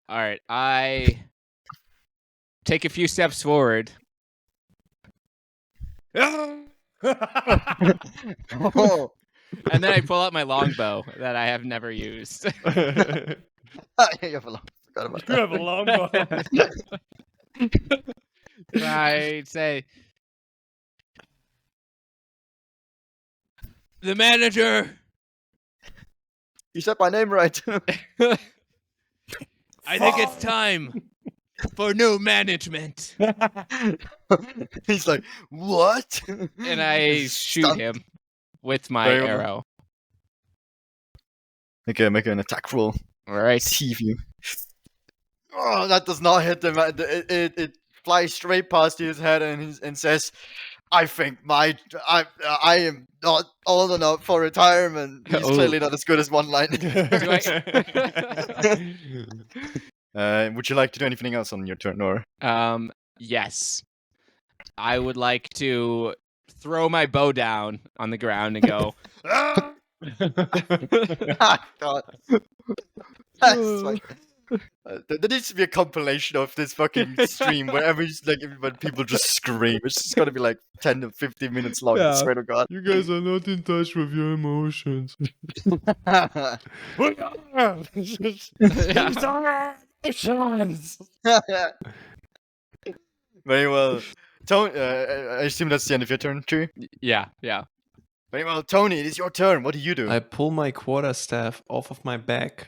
All right, I take a few steps forward. Oh. And then I pull out my longbow that I have never used. You have a lot. Forgot about You have a long bow. And I say, "The manager, You said my name right. I think it's time for new management." He's like, what? And I shoot Stunned. him with my Very well. arrow. Make an attack roll. All right. See you. Oh, that does not hit him. It flies straight past his head and says, "I think I am not old enough for retirement." He's Oh. clearly not as good as one line. Would you like to do anything else on your turn, or? Yes. I would like to throw my bow down on the ground and go, "Ah!" God. That's like, there needs to be a compilation of this fucking stream where when people just scream. It's just gonna be like 10 to 15 minutes long. I Yeah. swear to God. You guys are not in touch with your emotions. We are. These are emotions. Very well. Tony, I assume that's the end of your turn, Chewie? Yeah. Very well, Tony, it is your turn. What do you do? I pull my quarterstaff off of my back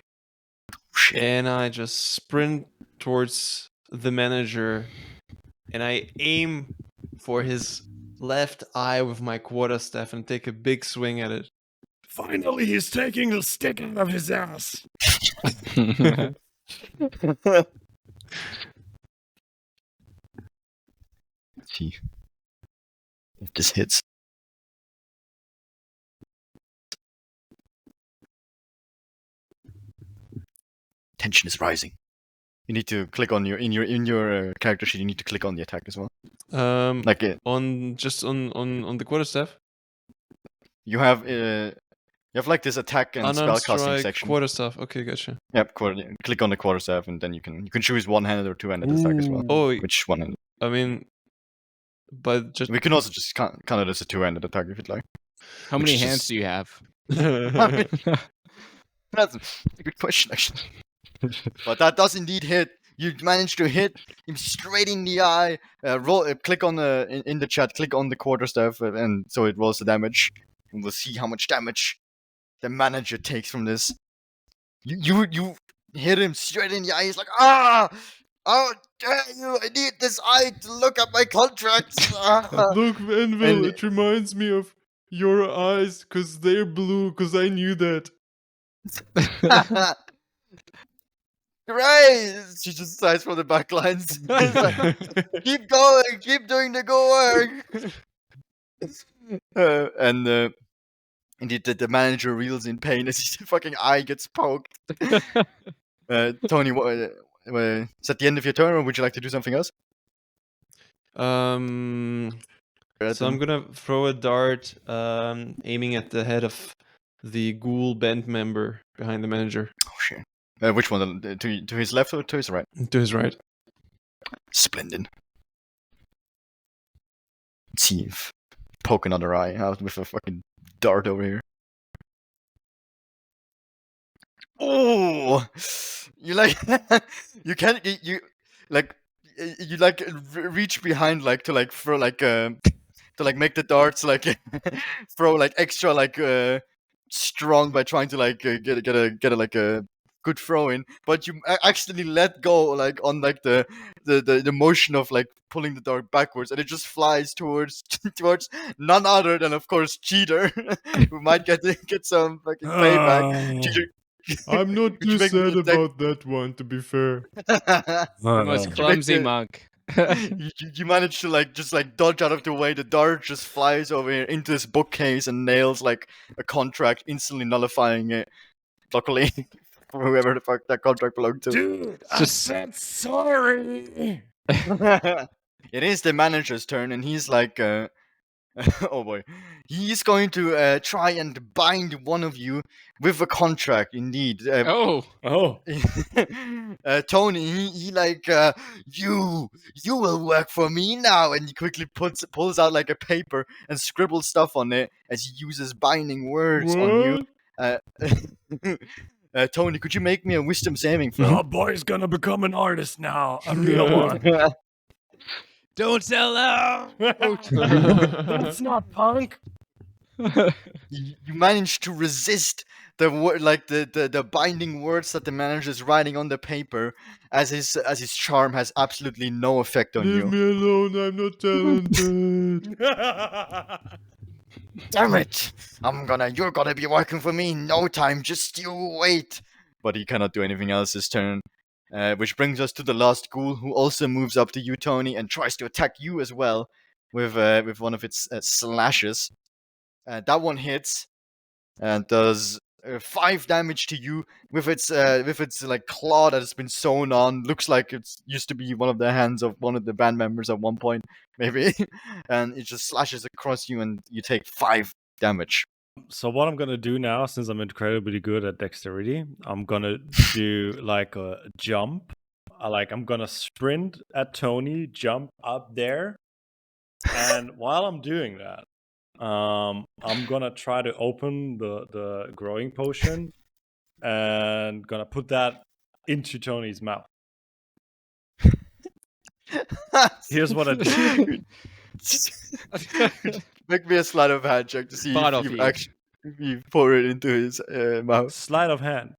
and I just sprint towards the manager and I aim for his left eye with my quarterstaff and take a big swing at it. Finally, he's taking the stick out of his ass. Let's see if this hits. Tension is rising. You need to click on your character sheet. You need to click on the attack as well. Like on the quarterstaff. you have like this attack and spellcasting Unarmed section. quarterstaff. Okay, gotcha. Yep, click on the quarterstaff, and then you can choose one-handed or two-handed attack as well. Oh, Which one-handed? I mean, but just We can also just count it as a two-handed attack if you'd like. How Which many is hands just- do you have? That's a good question, actually. But that does indeed hit. You managed to hit him straight in the eye. Click on in the chat. Click on the quarterstaff, and so it rolls the damage. And we'll see how much damage the manager takes from this. You hit him straight in the eye. He's like, ah! How dare you! I need this eye to look at my contracts. Ah. look, Anvil. And- It reminds me of your eyes, cause they're blue. Cause I knew that. Great! She just sighs from the back lines. It's like, keep going, keep doing the good work. Indeed, the manager reels in pain as his fucking eye gets poked. Tony, is that the end of your turn, or would you like to do something else? So I'm gonna throw a dart, aiming at the head of the ghoul band member behind the manager. Oh shit! Which one? To his left or to his right? To his right. Splendid. Let's see if poke another eye out with a fucking dart over here. Oh, you like you can't you like you like reach behind like to like throw like to like make the darts like throw like extra like strong by trying to like get a like a good throw in, but you actually let go like on like the motion of like pulling the dart backwards, and it just flies towards none other than of course Cheater, who might get some fucking payback. Cheater, I'm not Could you too make me sad attack- about that one, to be fair. The most clumsy the- monk. you manage to like just like dodge out of the way. The dart just flies over here into this bookcase and nails like a contract, instantly nullifying it. Luckily, for whoever the fuck that contract belonged to. Dude, I Just- said sorry. It is the manager's turn, and he's like, oh boy, he's going to try and bind one of you with a contract. Indeed, Oh, Oh, Tony, he like, you will work for me now, and he quickly pulls out like a paper and scribbles stuff on it as he uses binding words on you. Tony, could you make me a wisdom saving throw? our boy's gonna become an artist now. A real one. don't sell out. That's not punk. You manage to resist the the binding words that the manager is writing on the paper, as his charm has absolutely no effect on Leave you. me alone, I'm not talented. Damn it! You're gonna be working for me in no time. Just you wait. But he cannot do anything else this turn. Which brings us to the last ghoul, who also moves up to you, Tony, and tries to attack you as well with one of its slashes. That one hits and does 5 damage to you with its like claw that has been sewn on. Looks like it's used to be one of the hands of one of the band members at one point, maybe. And it just slashes across you, and you take 5 damage. So what I'm gonna do now, since I'm incredibly good at dexterity, I'm gonna do like a jump. I'm gonna sprint at Tony, jump up there, and while I'm doing that, I'm gonna try to open the growing potion and gonna put that into Tony's mouth. Here's what I do. Make me a sleight of hand check to see Bottle if you feed. actually if you pour it into his mouth. Sleight of hand.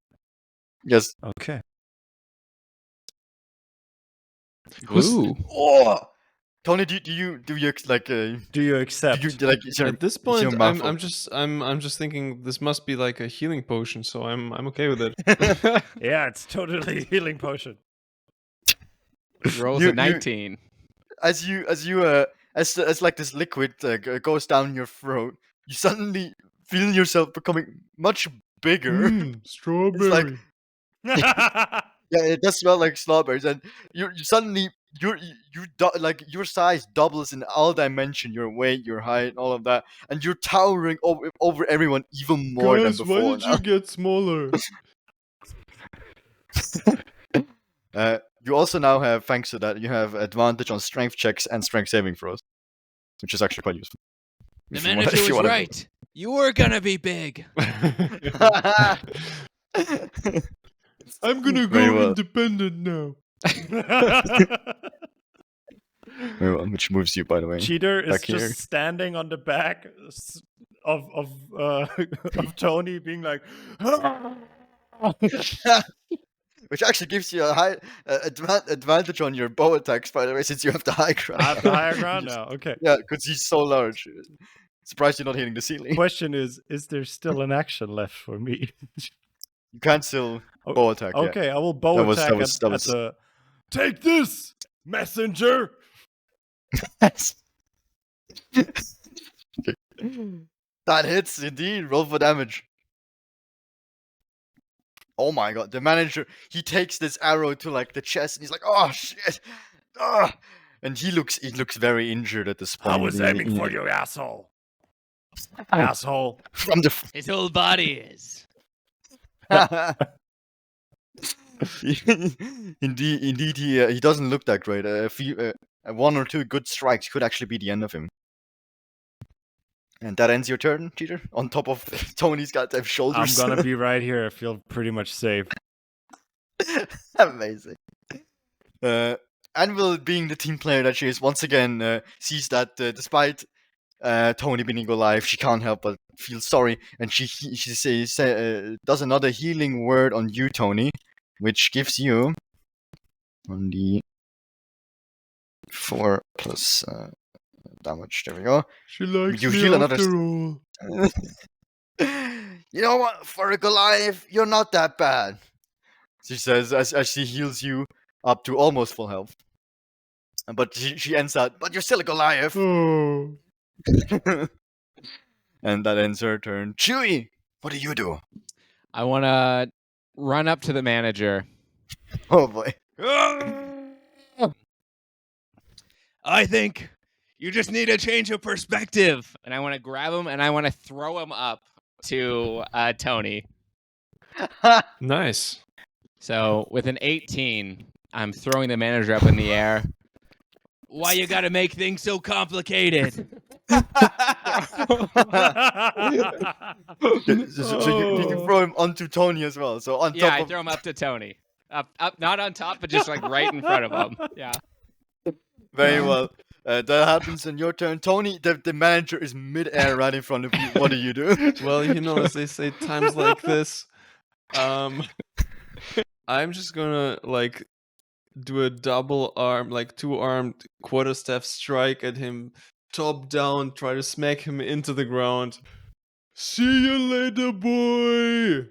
Yes. Okay. Ooh. Oh, Tony, do you like Do you accept? do you like is your, At this is your point, mouth I'm just thinking this must be like a healing potion, so I'm okay with it. Yeah, it's totally a healing potion. Rolls You- a you- 19. as like this liquid goes down your throat, you suddenly feel yourself becoming much bigger. Strawberry. Yeah, it does smell like strawberries, and you suddenly like your size doubles in all dimension, your weight, your height, all of that, and you're towering over everyone even more than before. Now. get smaller? You also now have, thanks to that, you have advantage on strength checks and strength saving throws, which is actually quite useful. The If you wanna- manager if you was wanna- right. You were gonna be big. I'm gonna Very well. independent now. Very well, which moves you, by the way. Cheater is Back just here. standing on the back of of Tony, being like, Which actually gives you a high advantage on your bow attacks, by the way, since you have the high ground. I have the higher ground Just- now. Okay. Yeah, because he's so large. Surprised you're not hitting the ceiling. Question is there still an action left for me? You can't still O- bow attack. Yeah. Okay, I will bow That was- attack that was- that at was- the. Take this, messenger. Okay. That hits indeed. Roll for damage. Oh my god, the manager, he takes this arrow to like the chest and he's like, oh shit. Ah! And he looks very injured at this point. I was aiming for you, asshole. Asshole. From the His whole body is. indeed, he doesn't look that great. A few, 1 or 2 good strikes could actually be the end of him. And that ends your turn, cheater. On top of Tony's goddamn I'm shoulders. gonna be right here. I feel pretty much safe. Amazing. Anvil, being the team player that she is, once again sees that despite Tony being alive, she can't help but feel sorry, and she says does another healing word on you, Tony, which gives you on the 4 plus damage. There we go. She likes You me heal another after all. You know what? For a Goliath, you're not that bad. She says as she heals you up to almost full health. But she ends out, but you're still a Goliath. Oh. And that ends her turn. Chewie, what do you do? I want to run up to the manager. Oh boy. I think you just need a change of perspective. And I want to grab him and I want to throw him up to Tony. Nice. So with an 18, I'm throwing the manager up in the air. Why you gotta make things so complicated? So you can throw him onto Tony as well. So on Yeah, top I of throw him up to Tony. Up, not on top, but just like right in front of him. Yeah. very well. That happens in your turn. Tony, the manager is mid-air right in front of you. What do you do? Well, you know, as they say, times like this, I'm just gonna like do a double arm, like 2-armed quarterstaff strike at him, top down, try to smack him into the ground. See you later, boy.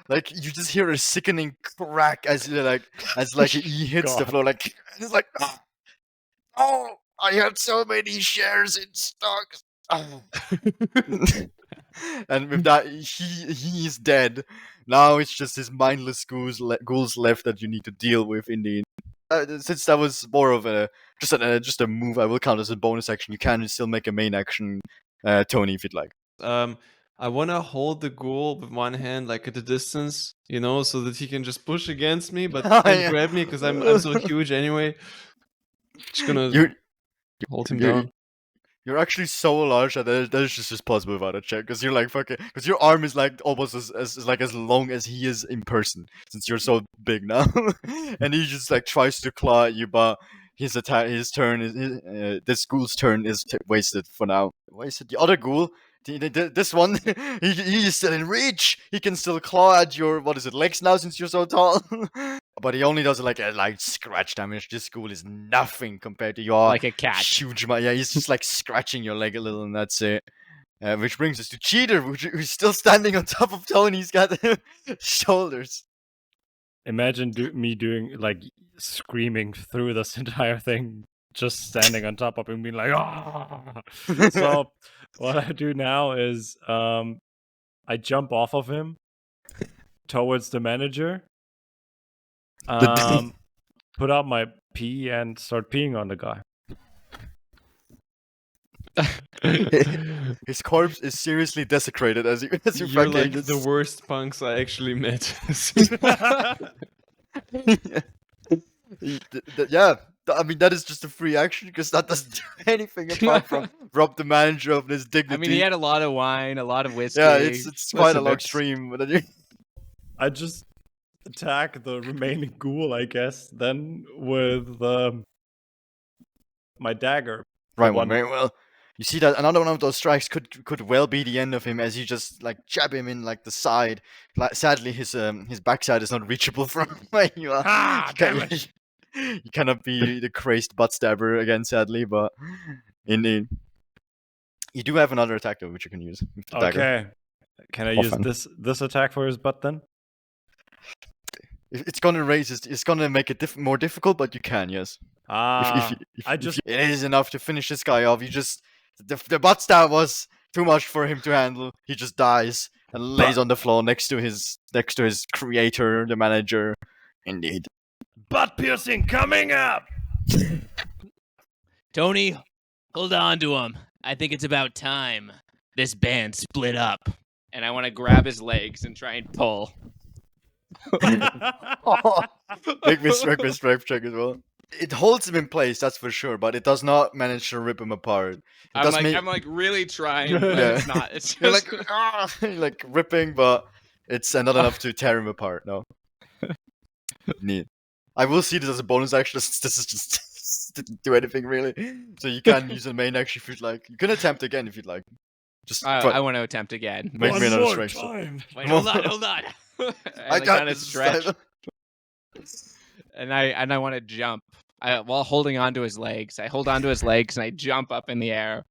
Like you just hear a sickening crack as he hits the God. floor. Like it's like, oh, I had so many shares in stocks. Oh. And with that, he is dead. Now it's just his mindless ghouls left that you need to deal with. Indeed, since that was more of just a move, I will count as a bonus action. You can still make a main action, Tony, if you'd like. I want to hold the ghoul with one hand, like at a distance, so that he can just push against me, but Oh, can't yeah. grab me because I'm so huge anyway. Just gonna You're hold him you're, down. you're actually so large that that is just possible without a check, because you're like fucking, because your arm is like almost as long as he is in person, since you're so big now. And he just like tries to claw at you, but his turn is this ghoul's turn is wasted for now. Wasted. The other ghoul, this one, he is still in reach. He can still claw at your legs now, since you're so tall. But he only does like a light scratch damage. This ghoul is nothing compared to your Like a cat. huge. Yeah, he's just like scratching your leg a little, and that's it. Which brings us to Cheater, who's still standing on top of Tony. He's got shoulders. Imagine me doing like screaming through this entire thing, just standing on top of him, being like, "Ah!" So what I do now is I jump off of him towards the manager, put out my pee and start peeing on the guy. His corpse is seriously desecrated as you You're like fucking the worst punks I actually met. Yeah, I mean that is just a free action, because that doesn't do anything apart from rob the manager of his dignity. I mean, he had a lot of wine, a lot of whiskey. Yeah, it's quite a a long bit. stream. But then I just attack the remaining ghoul, I guess, then with my dagger. right one- one, very well. You see that another one of those strikes could well be the end of him, as you just like jab him in like the side. Like, sadly, his backside is not reachable from where you are. Ah, You damn can't- it. You cannot be the crazed butt stabber again, sadly. But indeed, you do have another attack though, which you can use with the dagger. Okay. Can I use Often. this attack for his butt then? It's gonna it's gonna make it more difficult, but you can, yes. Ah, If it is enough to finish this guy off. You just the butt stab was too much for him to handle. He just dies and lays on the floor next to his creator, the manager. Indeed. Butt piercing coming up. Tony, hold on to him. I think it's about time this band split up. And I want to grab his legs and try and pull. Make me strength check as well. It holds him in place, that's for sure, but it does not manage to rip him apart. I'm like really trying, but Yeah. it's not. It's just You're like you're like ripping, but it's not enough to tear him apart. No. Neat. I will see this as a bonus action. This is just didn't do anything really. So you can use a main action if you'd like. You can attempt again if you'd like. Just I want to attempt again. Make One me another more strength. time. Wait, hold on. I got kind of this. stretch, and I want to jump. While holding onto his legs, I hold onto his legs and I jump up in the air.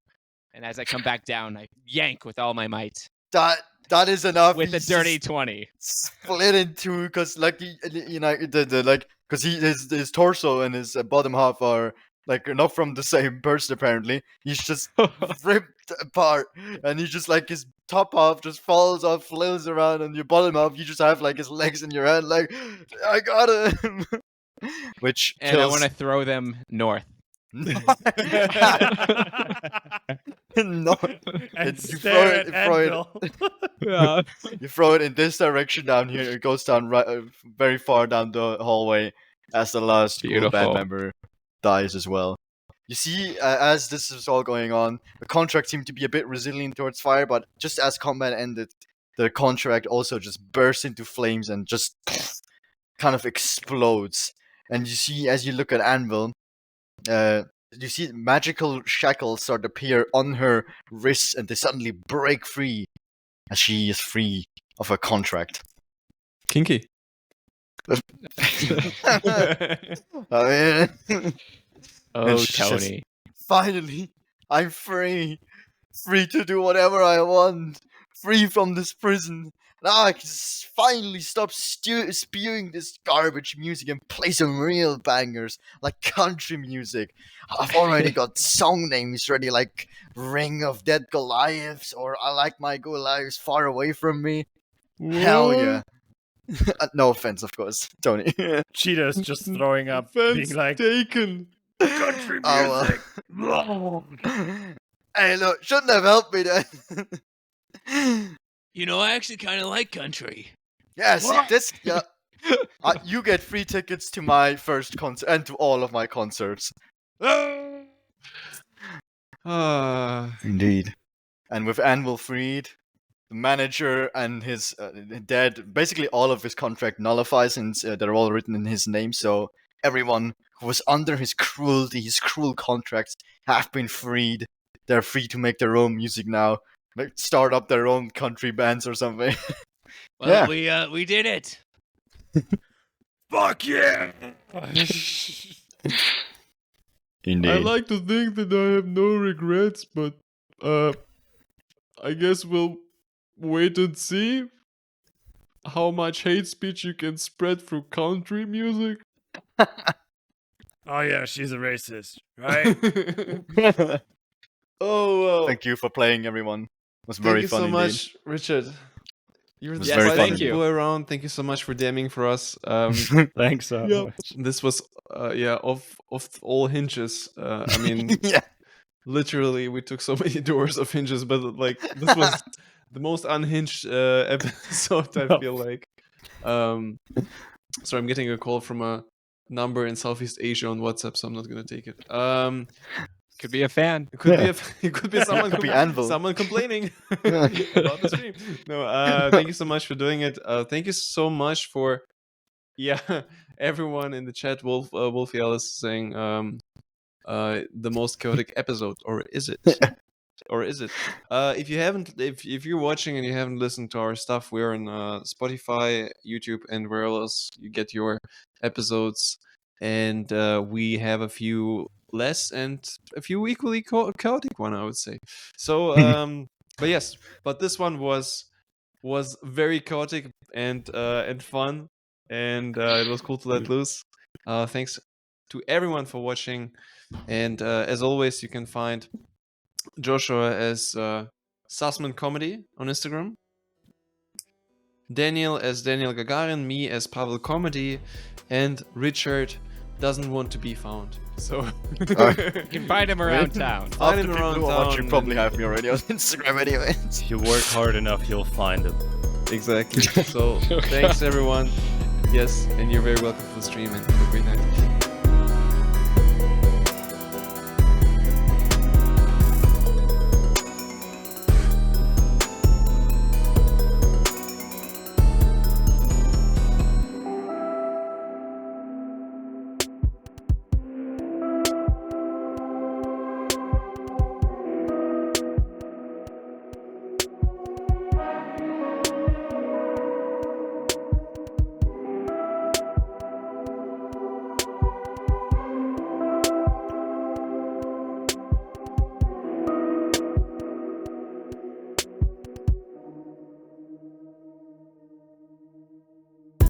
And as I come back down, I yank with all my might That is enough. with a He's dirty just 20. split in two, because like because his torso and his bottom half are like not from the same person apparently. He's just ripped apart, and he's just like his top half just falls off, flails around, and your bottom half you just have like his legs in your hand, like I got him. Which And I kills. want to throw them north. No. and You stare throw at it- Anvil. Yeah. You throw it in this direction down here. It goes down very far down the hallway as the last cool band Beautiful. member dies as well. You see, as this is all going on, the contract seemed to be a bit resilient towards fire, but just as combat ended, the contract also just bursts into flames and just kind of explodes. And you see, as you look at Anvil, you see magical shackles start to appear on her wrists, and they suddenly break free as she is free of her contract. Kinky. I mean, Oh, she says, Tony. finally, I'm free. Free to do whatever I want. Free from this prison. Now I can finally stop spewing this garbage music and play some real bangers, like country music. I've already got song names ready, like Ring of Dead Goliaths, or I Like My Goliaths Far Away From Me. Hell yeah. No offense, of course, Tony. Cheetah's just throwing up, Offense being like, taken. Country Oh, music. hey, look, shouldn't have helped me then. You know, I actually kind of like country. Yes, this. Yeah, you get free tickets to my first concert and to all of my concerts. Indeed. And with Anvil freed, the manager and his dad, basically all of his contract nullifies since they're all written in his name. So everyone who was under his cruelty, his cruel contracts, have been freed. They're free to make their own music now. Like start up their own country bands or something. Well, Yeah. we did it. Fuck yeah! Indeed. I like to think that I have no regrets, but I guess we'll wait and see how much hate speech you can spread through country music. Oh yeah, she's a racist, right? Oh well. Thank you for playing, everyone. It was very Thank you fun so indeed. much, Richard. You're It the was very fun Spicyboi indeed. around. Thank you so much for DMing for us. thanks so Yeah. much. This was off all hinges. I mean, Yeah. literally we took so many doors of hinges, but like this was the most unhinged episode, I feel like. Sorry, I'm getting a call from a number in Southeast Asia on WhatsApp, so I'm not gonna take it. Could be a fan. It could be it could be someone Could be Anvil. someone complaining about the stream. No, thank you so much for doing it. Thank you so much for everyone in the chat. Wolfie Ellis saying the most chaotic episode, or is it? Or is it? If you're watching and you haven't listened to our stuff, we're on Spotify, YouTube, and where else you get your episodes. And we have a few less and a few equally chaotic one, I would say. So, but this one was very chaotic and fun, and it was cool to let loose. Thanks to everyone for watching, and as always, you can find Joshua as Sussman Comedy on Instagram, Daniel as Daniel Gagarin, me as Pavel Comedy, and Richard doesn't want to be found. So You can find him around town. find him After around people town. watching probably have me already on Instagram anyway. If you work hard enough, you'll find it. Exactly. So thanks everyone. Yes, and you're very welcome to the stream and have a great night.